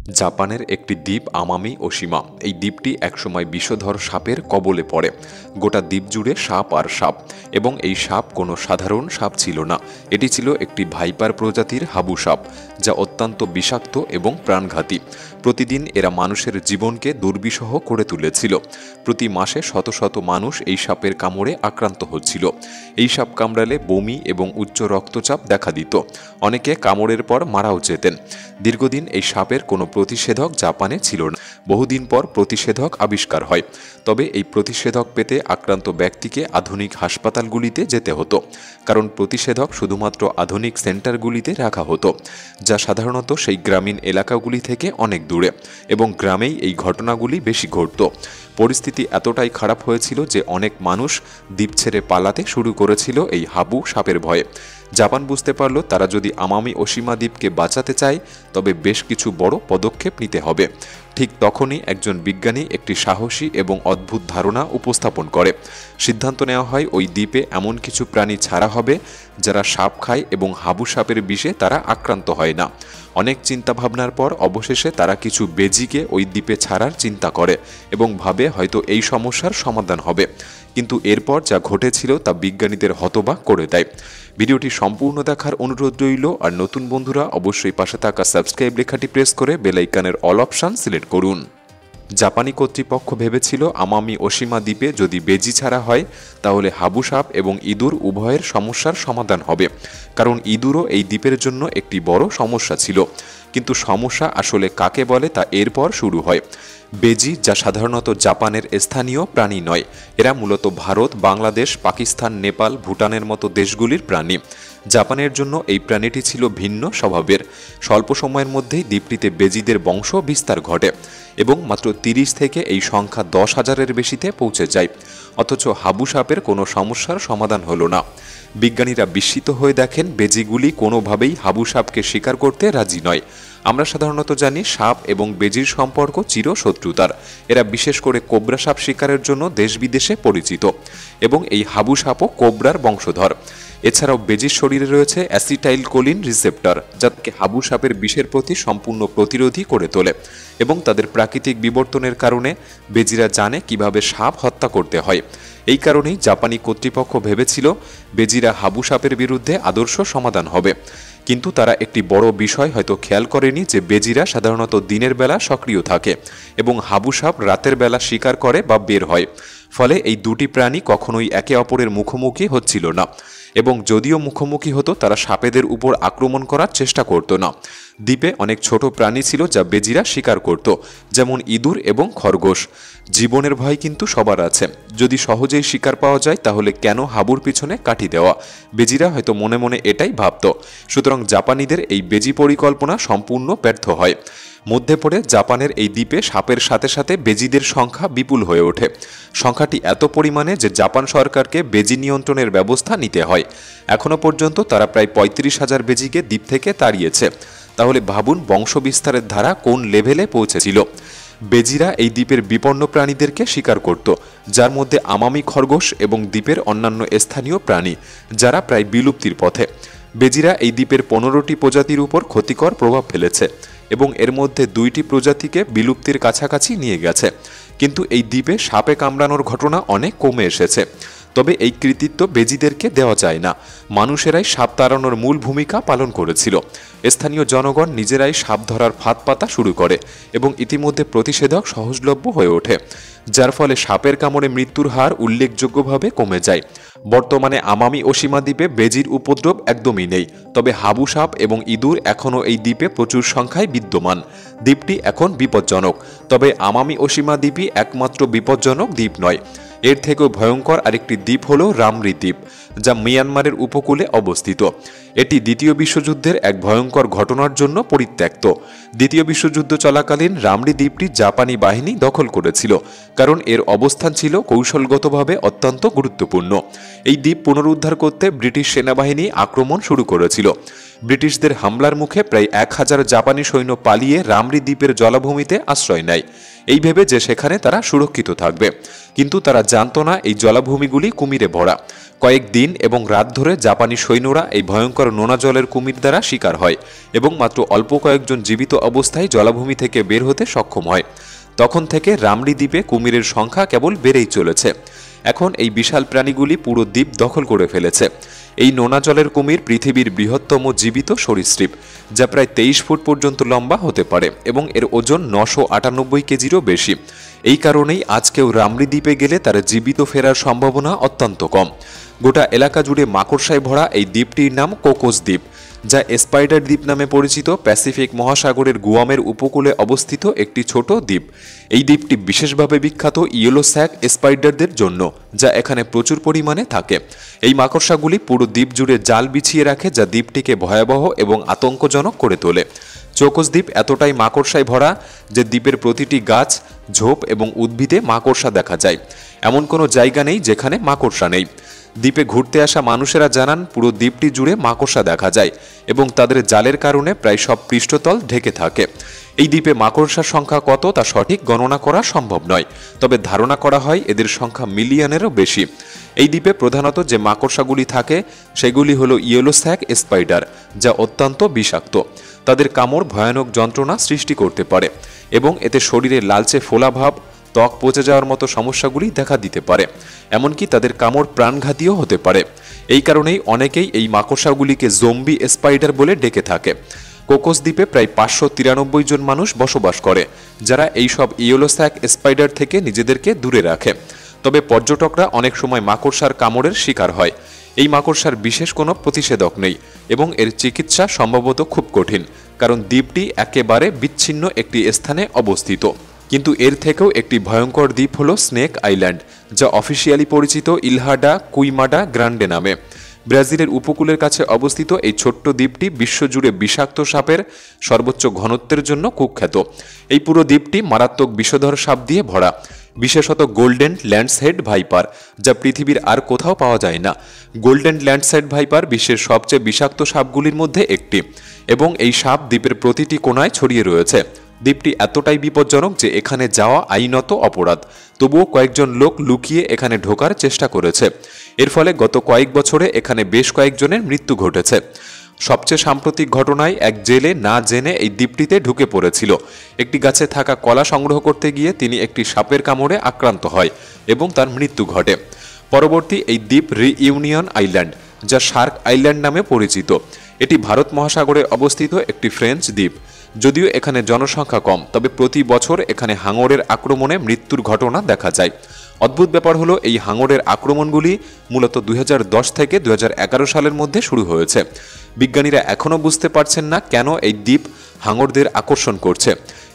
জাপানের একটি দ্বীপ আমামি ওশিমা। এই দ্বীপটি একসময় বিষধর সাপের কবলে পড়ে। গোটা দ্বীপ জুড়ে সাপ আর সাপ, এবং এই সাপ কোনো সাধারণ সাপ ছিল না। এটি ছিল একটি ভাইপার প্রজাতির হাবু সাপ, যা অত্যন্ত বিষাক্ত এবং প্রাণঘাতী। প্রতিদিন এরা মানুষের জীবনকে দুর্বিষহ করে তুলেছিল। প্রতি মাসে শত শত মানুষ এই সাপের কামড়ে আক্রান্ত হচ্ছিল। এই সাপ কামড়ালে বমি এবং উচ্চ রক্তচাপ দেখা দিত। অনেকে কামড়ের পর মারাও যেতেন। দীর্ঘদিন এই সাপের কোনো প্রতিষেধক জাপানে ছিল না। বহুদিন পর প্রতিষেধক আবিষ্কার হয়, তবে এই প্রতিষেধক পেতে আক্রান্ত ব্যক্তিকে আধুনিক হাসপাতালগুলিতে যেতে হতো, কারণ প্রতিষেধক শুধুমাত্র আধুনিক সেন্টারগুলিতে রাখা হতো, যা সাধারণত সেই গ্রামীণ এলাকাগুলি থেকে অনেক দূরে, এবং গ্রামেই এই ঘটনাগুলি বেশি ঘটত। পরিস্থিতি এতটাই খারাপ হয়েছিল যে অনেক মানুষ দ্বীপ ছেড়ে পালাতে শুরু করেছিল এই হাবু সাপের ভয়ে। জাপান বুঝতে পারল তারা যদি আমামি ওশিমা দ্বীপকে বাঁচাতে চায় তবে বেশ কিছু বড় পদক্ষেপ নিতে হবে। ঠিক তখনই একজন বিজ্ঞানী একটি সাহসী এবং অদ্ভুত ধারণা উপস্থাপন করে। সিদ্ধান্ত নেওয়া হয় ওই দ্বীপে এমন কিছু প্রাণী ছাড়া হবে যারা সাপ খায় এবং হাবু সাপের বিষে তারা আক্রান্ত হয় না। অনেক চিন্তাভাবনার পর অবশেষে তারা কিছু বেজিকে ওই দ্বীপে ছাড়ার চিন্তা করে এবং ভাবে হয়তো এই সমস্যার সমাধান হবে। কিন্তু এরপর যা ঘটেছিল তা বিজ্ঞানীদের হতবাক করে দেয়। ভিডিওটি সম্পূর্ণ দেখার অনুরোধ রইল, আর নতুন বন্ধুরা অবশ্যই পাশে থাকা সাবস্ক্রাইব লেখাটি প্রেস করে বেল আইকনের অল অপশন সিলেক্ট করুন। জাপানি কর্তৃপক্ষ ভেবেছিল আমামি ওশিমা দ্বীপে যদি বেজি ছাড়া হয় তাহলে হাবু সাপ এবং ইঁদুর উভয়ের সমস্যার সমাধান হবে, কারণ ইঁদুরও এই দ্বীপের জন্য একটি বড় সমস্যা ছিল। কিন্তু সমস্যা আসলে কাকে বলে তা এরপর শুরু হয়। বেজি, যা সাধারণত জাপানের স্থানীয় প্রাণী নয়, এরা মূলত ভারত, বাংলাদেশ, পাকিস্তান, নেপাল, ভুটানের মতো দেশগুলির প্রাণী। জাপানের জন্য এই প্রাণীটি ছিল ভিন্ন স্বভাবের। স্বল্প সময়ের মধ্যেই দ্বীপটিতে বেজিদের বংশ বিস্তার ঘটে এবং মাত্র 30 থেকে এই সংখ্যা 10,000-এর বেশিতে পৌঁছে যায়। অথচ হাবু সাপের কোনো সমস্যার সমাধান হলো না। বিজ্ঞানীরা বিস্মিত হয়ে দেখেন বেজিগুলি কোনোভাবেই হাবু সাপকে শিকার করতে রাজি নয়। আমরা সাধারণত জানি সাপ এবং বেজির সম্পর্ক চিরশত্রুতার। এরা বিশেষ করে কোবরা সাপ শিকারের জন্য দেশ বিদেশে পরিচিত, এবং এই হাবু সাপও কোবরার বংশধর। এছাড়াও বেজির শরীরে রয়েছে অ্যাসিটাইলকোলিন রিসেপ্টর, যা তাকে হাবু সাপের বিষের প্রতি সম্পূর্ণ প্রতিরোধী করে তোলে, এবং তাদের প্রাকৃতিক বিবর্তনের কারণে বেজিরা জানে কিভাবে সাপ হত্যা করতে হয়। এই কারণেই জাপানি কর্তৃপক্ষ ভেবেছিল বেজিরা হাবু সাপের বিরুদ্ধে আদর্শ সমাধান হবে। কিন্তু তারা একটি বড় বিষয় হয়তো খেয়াল করেনি যে বেজিরা সাধারণত দিনের বেলা সক্রিয় থাকে এবং হাবু সাপ রাতের বেলা শিকার করে বা বের হয়। ফলে এই দুটি প্রাণী কখনোই একে অপরের মুখোমুখি হচ্ছিল না, এবং যদিও মুখোমুখি হতো তারা সাপেদের উপর আক্রমণ করার চেষ্টা করত না। দ্বীপে অনেক ছোট প্রাণী ছিল যা বেজিরা শিকার করত, যেমন ইঁদুর এবং খরগোশ। জীবনের ভয় কিন্তু সবার আছে। যদি সহজেই শিকার পাওয়া যায় তাহলে কেন হাবুর পিছনে কাঠি দেওয়া? বেজিরা হয়তো মনে মনে এটাই ভাবত। সুতরাং জাপানিদের এই বেজি পরিকল্পনা সম্পূর্ণ ব্যর্থ হয়। মধ্যে পড়ে জাপানের এই দ্বীপে সাপের সাথে সাথে বেজিদের সংখ্যা বিপুল হয়ে ওঠে। সংখ্যাটি এত পরিমাণে যে জাপান সরকারকে বেজি নিয়ন্ত্রণের ব্যবস্থা নিতে হয়। এখনও পর্যন্ত তারা প্রায় 35,000 বেজিকে দ্বীপ থেকে তাড়িয়েছে। তাহলে ভাবুন বংশবিস্তারের ধারা কোন লেভেলে পৌঁছেছিল। বেজিরা এই দ্বীপের বিপন্ন প্রাণীদেরকে শিকার করত, যার মধ্যে আমামি খরগোশ এবং দ্বীপের অন্যান্য স্থানীয় প্রাণী, যারা প্রায় বিলুপ্তির পথে। বেজিরা এই দ্বীপের 15টি প্রজাতির উপর ক্ষতিকর প্রভাব ফেলেছে এবং এর মধ্যে 2টি প্রজাতিকে বিলুপ্তির কাছাকাছি নিয়ে গেছে। কিন্তু এই দ্বীপে সাপে কামড়ানোর ঘটনা অনেক কমে এসেছে। তবে এই কৃতিত্ব বেজিদেরকে দেওয়া যায় না। মানুষেরাই সাপ তাড়ানোর মূল ভূমিকা পালন করেছিল। স্থানীয় জনগণ নিজেরাই সাপ ধরার ফাঁদ পাতা শুরু করে এবং ইতিমধ্যে প্রতিষেধক সহজলভ্য হয়ে ওঠে, যার ফলে সাপের কামড়ে মৃত্যুর হার উল্লেখযোগ্যভাবে কমে যায়। বর্তমানে আমামি ওশিমা দ্বীপে বেজির উপদ্রব একদমই নেই, তবে হাবু সাপ এবং ইঁদুর এখনও এই দ্বীপে প্রচুর সংখ্যায় বিদ্যমান। দ্বীপটি এখন বিপজ্জনক, তবে আমামি ওশিমা দ্বীপই একমাত্র বিপজ্জনক দ্বীপ নয়। এর থেকেও ভয়ঙ্কর আরেকটি দ্বীপ হল রামরি দ্বীপ, যা মিয়ানমারের উপকূলে অবস্থিত। এটি দ্বিতীয় বিশ্বযুদ্ধের এক ভয়ঙ্কর ঘটনার জন্য পরিত্যক্ত। দ্বিতীয় বিশ্বযুদ্ধ চলাকালীন রামরি দ্বীপটি জাপানি বাহিনী দখল করেছিল, কারণ এর অবস্থান ছিল কৌশলগতভাবে অত্যন্ত গুরুত্বপূর্ণ। এই দ্বীপ পুনরুদ্ধার করতে ব্রিটিশ সেনাবাহিনী আক্রমণ শুরু করেছিল। ব্রিটিশদের হামলার মুখে প্রায় 1000 জাপানি সৈন্য পালিয়ে রামরি দ্বীপের জলাভূমিতে আশ্রয় নেয়, এই ভেবে যে সেখানে তারা সুরক্ষিত থাকবে। কিন্তু তারা জানত না এই জলাভূমিগুলি কুমিরে ভরা। কয়েক দিন এবং রাত ধরে জাপানি সৈন্যরা এই ভয়ঙ্কর নোনা জলের কুমির দ্বারা শিকার হয় এবং মাত্র অল্প কয়েকজন জীবিত অবস্থায় জলাভূমি থেকে বের হতে সক্ষম হয়। তখন থেকে রামরি দ্বীপে কুমিরের সংখ্যা কেবল বেড়েই চলেছে। এখন এই বিশাল প্রাণীগুলি পুরো দ্বীপ দখল করে ফেলেছে। এই নোনা জলের কুমির পৃথিবীর বৃহত্তম জীবিত সরীসৃপ, যা প্রায় 23 ফুট পর্যন্ত লম্বা হতে পারে এবং এর ওজন 998 কেজিরও বেশি। এই কারণেই আজকেও রামরি দ্বীপে গেলে তার জীবিত ফেরার সম্ভাবনা অত্যন্ত কম। গোটা এলাকা জুড়ে মাকড়সায় ভরা এই দ্বীপটির নাম কোকোস দ্বীপ, যা স্পাইডার দ্বীপ নামে পরিচিত প্যাসিফিক মহাসাগরের গুয়ামের উপকূলে অবস্থিত একটি ছোট দ্বীপ। এই দ্বীপটি বিশেষভাবে বিখ্যাত ইয়েলো স্যাক স্পাইডারদের জন্য, যা এখানে প্রচুর পরিমাণে থাকে। এই মাকড়সাগুলি পুরো দ্বীপ জুড়ে জাল বিছিয়ে রাখে, যা দ্বীপটিকে ভয়াবহ এবং আতঙ্কজনক করে তোলে। কোকোস দ্বীপ এতটাই মাকড়সায় ভরা যে দ্বীপের প্রতিটি গাছ, ঝোপ এবং উদ্ভিদে মাকড়সা দেখা যায়। এমন কোনো জায়গা নেই যেখানে মাকড়সা নেই। দ্বীপে ঘুরতে আসা মানুষেরা জানান পুরো দ্বীপটি জুড়ে মাকড়সা দেখা যায় এবং তাদের জালের কারণে প্রায় সব পৃষ্ঠতল ঢেকে থাকে। এই দ্বীপে মাকড়সার সংখ্যা কত তা সঠিক গণনা করা সম্ভব নয়, তবে ধারণা করা হয় এদের সংখ্যা মিলিয়নেরও বেশি। এই দ্বীপে প্রধানত যে মাকড়সাগুলি থাকে সেগুলি হলো ইয়েলো স্যাক স্পাইডার, যা অত্যন্ত বিষাক্ত। তাদের কামড় ভয়ানক যন্ত্রণা সৃষ্টি করতে পারে এবং এতে শরীরে লালচে ফোলাভাব, ত্বক পচে যাওয়ার মতো সমস্যাগুলি দেখা দিতে পারে। এমনকি তাদের কামড় প্রাণঘাতীও হতে পারে। এই কারণেই অনেকেই এই মাকড়সাগুলিকে জম্বি স্পাইডার বলে ডেকে থাকে। কোকোস দ্বীপে প্রায় 593 জন মানুষ বসবাস করে, যারা এই সব ইয়েলো স্যাক স্পাইডার থেকে নিজেদেরকে দূরে রাখে। তবে পর্যটকরা অনেক সময় মাকড়সার কামড়ের শিকার হয়। এই মাকড়সার বিশেষ কোনো প্রতিষেধক নেই এবং এর চিকিৎসা সম্ভবত খুব কঠিন, কারণ দ্বীপটি একেবারে বিচ্ছিন্ন একটি স্থানে অবস্থিত। কিন্তু এর থেকেও একটি ভয়ঙ্কর দ্বীপ হল স্নেক আইল্যান্ড, যা অফিসিয়ালি পরিচিত ইলহা ডা কুইমাডা গ্রান্ডে নামে। ব্রাজিলের উপকূলের কাছে অবস্থিত এই ছোট্ট দ্বীপটি বিশ্বজুড়ে বিষাক্ত সাপের সর্বোচ্চ ঘনত্বের জন্য কুখ্যাত। এই পুরো দ্বীপটি মারাত্মক বিষধর সাপ দিয়ে ভরা, বিশেষত গোল্ডেন ল্যান্ডসহেড ভাইপার, যা পৃথিবীর আর কোথাও পাওয়া যায় না। গোল্ডেন ল্যান্ডসহেড ভাইপার বিশ্বের সবচেয়ে বিষাক্ত সাপগুলির মধ্যে একটি এবং এই সাপ দ্বীপের প্রতিটি কোণায় ছড়িয়ে রয়েছে। দ্বীপটি এতটাই বিপজ্জনক যে এখানে যাওয়া আইনত অপরাধ, তবুও কয়েকজন লোক লুকিয়ে এখানে ঢোকার চেষ্টা করেছে। এর ফলে গত কয়েক বছরে এখানে বেশ কয়েকজনের মৃত্যু ঘটেছে। সবচেয়ে সাম্প্রতিক ঘটনায় এক জেলে না জেনে এই দ্বীপটিতে ঢুকে পড়েছিল। একটি গাছে থাকা কলা সংগ্রহ করতে গিয়ে তিনি একটি সাপের কামড়ে আক্রান্ত হয় এবং তার মৃত্যু ঘটে। পরবর্তী এই দ্বীপ রিইউনিয়ন আইল্যান্ড, যা শার্ক আইল্যান্ড নামে পরিচিত। এটি ভারত মহাসাগরে অবস্থিত একটি ফ্রেঞ্চ দ্বীপ। যদিও এখানে জনসংখ্যা কম, তবে প্রতি বছর এখানে হাঙরের আক্রমণে মৃত্যুর ঘটনা দেখা যায়। অদ্ভুত ব্যাপার হলো এই হাঙরের আক্রমণগুলি মূলত 2010 থেকে 2011 সালের মধ্যে শুরু হয়েছে। বিজ্ঞানীরা এখনও বুঝতে পারছেন না কেন এই দ্বীপ হাঙরদের আকর্ষণ করছে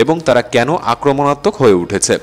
এবং তারা কেন আক্রমণাত্মক হয়ে উঠেছে।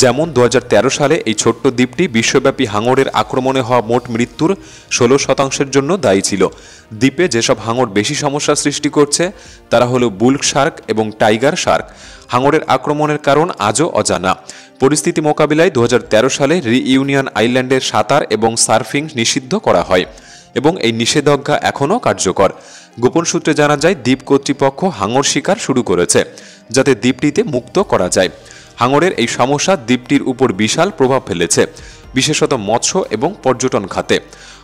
যেমন 2013 সালে এই ছোট্ট দ্বীপটি বিশ্বব্যাপী হাঙরের আক্রমণে হওয়া মোট মৃত্যুর 16% জন্য দায়ী ছিল। দ্বীপে যেসব হাঙর বেশি সমস্যা সৃষ্টি করছে তারা হলো বুল শার্ক এবং টাইগার শার্ক। হাঙরের আক্রমণের কারণ আজও অজানা। পরিস্থিতি মোকাবিলায় 2013 সালে রিইউনিয়ন আইল্যান্ডের সাঁতার এবং সার্ফিং নিষিদ্ধ করা হয় এবং এই নিষেধাজ্ঞা এখনও কার্যকর। গোপন সূত্রে জানা যায় দ্বীপ কর্তৃপক্ষ হাঙর শিকার শুরু করেছে যাতে দ্বীপটিতে মুক্ত করা যায়। হাঙরের এই সমস্যা দ্বীপটির উপর বিশাল প্রভাব ফেলেছে, বিশেষত মৎস্য এবং পর্যটন খাতে।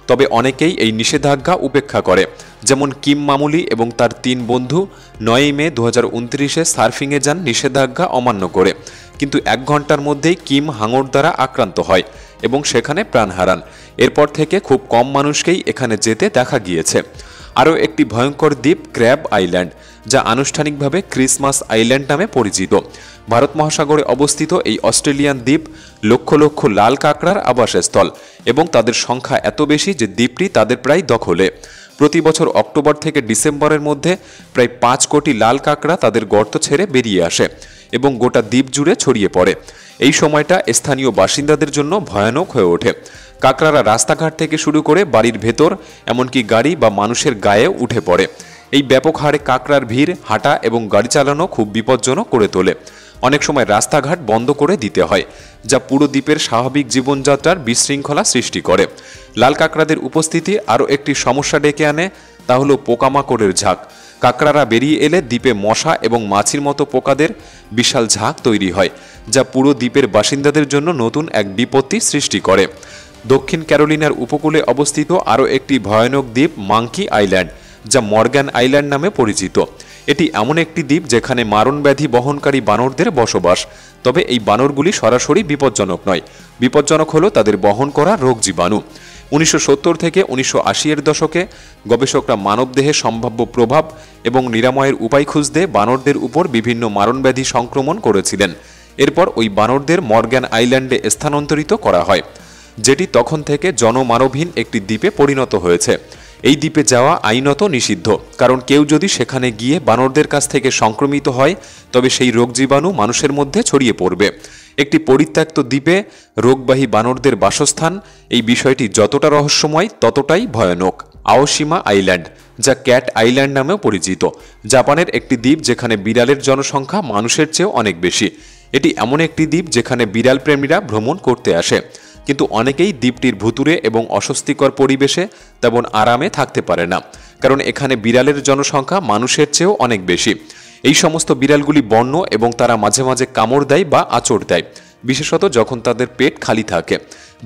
তবে অনেকেই এই নিষেধাজ্ঞা উপেক্ষা করে, যেমন কিম মামুলি এবং তার 3 বন্ধু 9 মে 2029 সার্ফিংয়ে যান নিষেধাজ্ঞা অমান্য করে। কিন্তু 1 ঘন্টার মধ্যেই কিম হাঙর দ্বারা আক্রান্ত হয় এবং সেখানে প্রাণ হারান। এরপর থেকে খুব কম মানুষকেই এখানে যেতে দেখা গিয়েছে। আরও একটি ভয়ঙ্কর দ্বীপ ক্র্যাব আইল্যান্ড, যা আনুষ্ঠানিকভাবে ক্রিসমাস আইল্যান্ড নামে পরিচিত। ভারত মহাসাগরে অবস্থিত এই অস্ট্রেলিয়ান দ্বীপ লক্ষ লক্ষ লাল কাঁকড়ার আবাসস্থল এবং তাদের সংখ্যা এত বেশি যে দ্বীপটি তাদের প্রায় দখলে। প্রতি বছর অক্টোবর থেকে ডিসেম্বরের মধ্যে প্রায় 5 কোটি লাল কাঁকড়া তাদের গর্ত ছেড়ে বেরিয়ে আসে এবং গোটা দ্বীপ জুড়ে ছড়িয়ে পড়ে। এই সময়টা স্থানীয় বাসিন্দাদের জন্য ভয়ানক হয়ে ওঠে। কাঁকড়ারা রাস্তাঘাট থেকে শুরু করে বাড়ির ভেতর, এমনকি গাড়ি বা মানুষের গায়ে উঠে পড়ে। এই ব্যাপক হারে কাঁকড়ার ভিড় হাঁটা এবং গাড়ি চালানো খুব বিপজ্জনক করে তোলে। অনেক সময় রাস্তাঘাট বন্ধ করে দিতে হয়, যা পুরো দ্বীপের স্বাভাবিক জীবনযাত্রার বিশৃঙ্খলা সৃষ্টি করে। লাল কাঁকড়াদের উপস্থিতি আরও একটি সমস্যা ডেকে আনে, তা হলো পোকামাকড়ের ঝাঁক। কাকড়ারা বেরিয়ে এলে দ্বীপে মশা এবং মাছির মতো পোকাদের বিশাল ঝাঁক তৈরি হয়, যা পুরো দ্বীপের বাসিন্দাদের জন্য নতুন এক বিপত্তি সৃষ্টি করে। দক্ষিণ ক্যারোলিনার উপকূলে অবস্থিত আরও একটি ভয়ানক দ্বীপ মাঙ্কি আইল্যান্ড, যা মর্গ্যান আইল্যান্ড নামে পরিচিত। এটি এমন একটি দ্বীপ যেখানে মারণব্যাধি বহনকারী বানরদের বসবাস। তবে এই বানরগুলি সরাসরি বিপজ্জনক নয়, বিপজ্জনক হলো তাদের বহন করা রোগ জীবাণু। 1970 থেকে 1980-এর দশকে গবেষকরা মানবদেহে সম্ভাব্য প্রভাব এবং নিরাময়ের উপায় খুঁজতে বানরদের উপর বিভিন্ন মারণব্যাধি সংক্রমণ করেছিলেন। এরপর ওই বানরদের মর্গ্যান আইল্যান্ডে স্থানান্তরিত করা হয়, যেটি তখন থেকে জনমানবহীন একটি দ্বীপে পরিণত হয়েছে। এই দ্বীপে যাওয়া আইনত নিষিদ্ধ, কারণ কেউ যদি সেখানে গিয়ে বানরদের কাছ থেকে সংক্রমিত হয় তবে সেই রোগ জীবাণু মানুষের মধ্যে ছড়িয়ে পড়বে। একটি পরিত্যক্ত দ্বীপে রোগবাহী বানরদের বাসস্থান, এই বিষয়টি যতটা রহস্যময় ততটাই ভয়ানক। আওশিমা আইল্যান্ড, যা ক্যাট আইল্যান্ড নামেও পরিচিত, জাপানের একটি দ্বীপ যেখানে বিড়ালের জনসংখ্যা মানুষের চেয়েও অনেক বেশি। এটি এমন একটি দ্বীপ যেখানে বিড়াল প্রেমীরা ভ্রমণ করতে আসে, কিন্তু অনেকেই দ্বীপটির ভুতুড়ে এবং অস্বস্তিকর পরিবেশে তেমন আরামে থাকতে পারে না, কারণ এখানে বিড়ালের জনসংখ্যা মানুষের চেয়েও অনেক বেশি। এই সমস্ত বিড়ালগুলি বন্য এবং তারা মাঝে মাঝে কামড় দেয় বা আঁচড় দেয়, বিশেষত যখন তাদের পেট খালি থাকে।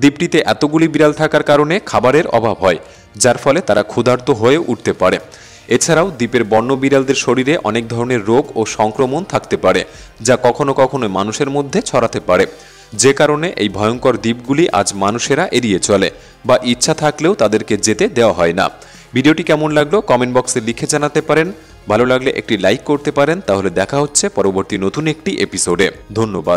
দ্বীপটিতে এতগুলি বিড়াল থাকার কারণে খাবারের অভাব হয়, যার ফলে তারা ক্ষুধার্ত হয়ে উঠতে পারে। এছাড়াও দ্বীপের বন্য বিড়ালদের শরীরে অনেক ধরনের রোগ ও সংক্রমণ থাকতে পারে, যা কখনো কখনো মানুষের মধ্যে ছড়াতে পারে, যে কারণে এই ভয়ঙ্কর দ্বীপগুলি আজ মানুষেরা এড়িয়ে চলে বা ইচ্ছা থাকলেও তাদেরকে যেতে দেওয়া হয় না। ভিডিওটি কেমন লাগলো কমেন্ট বক্সে লিখে জানাতে পারেন। ভালো লাগলে একটি লাইক করতে পারেন। তাহলে দেখা হচ্ছে পরবর্তী নতুন একটি এপিসোডে। ধন্যবাদ।